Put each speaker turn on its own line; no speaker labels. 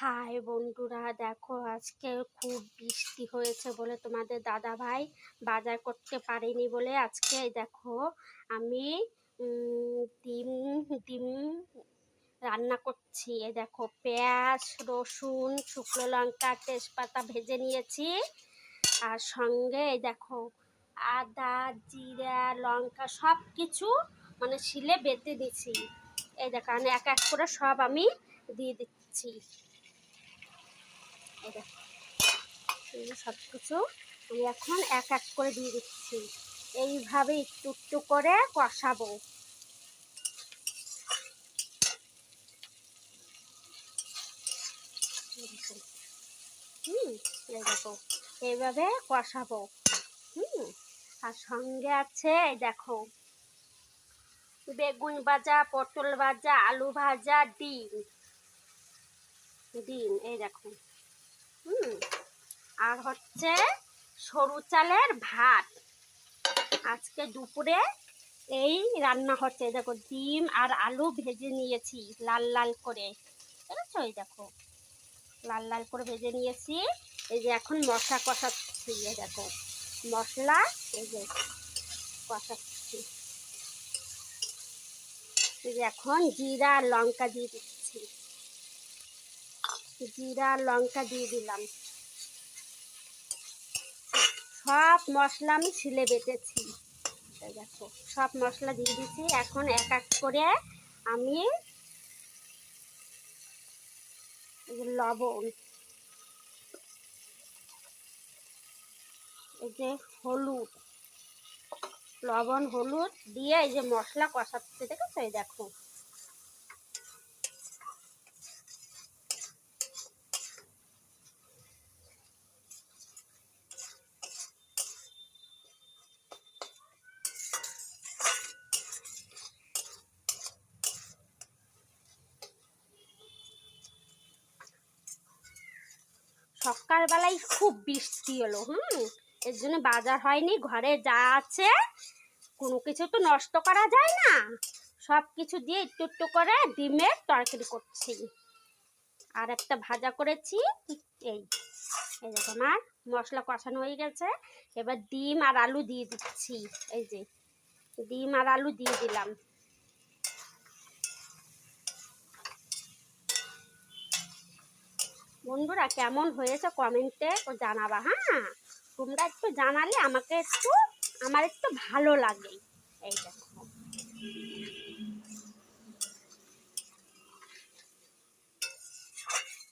High বন্ধুরা, দেখো আজকে খুব বৃষ্টি হয়েছে বলে তোমাদের দাদা ভাই বাজার করতে পারেনি বলে আজকে দেখো আমি ডিম ডিম রান্না করছি। দেখো পেঁয়াজ, রসুন, শুকনো লঙ্কা, তেজপাতা ভেজে নিয়েছি। আর সঙ্গে দেখো আদা, জিরা, লঙ্কা সব কিছু মানে শিলে বেটে দিচ্ছি। এই দেখো আমি এক এক করে সব আমি দিয়ে দিচ্ছি। সব কিছু আমি এখন এক এক করে দিয়ে দিচ্ছি। এইভাবে একটু একটু করে কষাবো। এই দেখো এইভাবে কষাবো। আর সঙ্গে আছে এই দেখো বেগুন ভাজা, পটল ভাজা, আলু ভাজা, ডিম এই দেখো। আর হচ্ছে সরু চালের ভাত। আজকে দুপুরে এই রান্না হচ্ছে। দেখো ডিম আর আলু ভেজে নিয়েছি লাল লাল করে, দেখেছো? এই দেখো লাল লাল করে ভেজে নিয়েছি। এই যে এখন মশলা কষাচ্ছি। এই দেখো মশলা এই যে কষাচ্ছি। এই যে এখন জিরা আর লঙ্কা দিয়ে দিচ্ছি। জিরা আর লঙ্কা দিয়ে দিলাম। সব মশলা আমি ছিলে বেটেছি। দেখো সব মশলা দিয়ে দিচ্ছি। এখন এক এক করে আমি লবণ, এই যে হলুদ, লবণ হলুদ দিয়ে এই যে মশলা কষাচ্ছে, দেখেছো? এই দেখো সকালবেলায় খুব বৃষ্টি হলো। এর জন্য বাজার হয়নি। ঘরে যা আছে কোনো কিছু তো নষ্ট করা যায় না, সব কিছু দিয়ে একটু একটু করে ডিমের তরকারি করছি। আর একটা ভাজা করেছি। এই এই দেখো আমার মশলা কষানো হয়ে গেছে। এবার ডিম আর আলু দিয়ে দিচ্ছি। এই যে ডিম আর আলু দিয়ে দিলাম। বন্ধুরা কেমন হয়েছে কমেন্টে জানাবা। তোমরা একটু জানালে আমার একটু ভালো লাগে। এই দেখো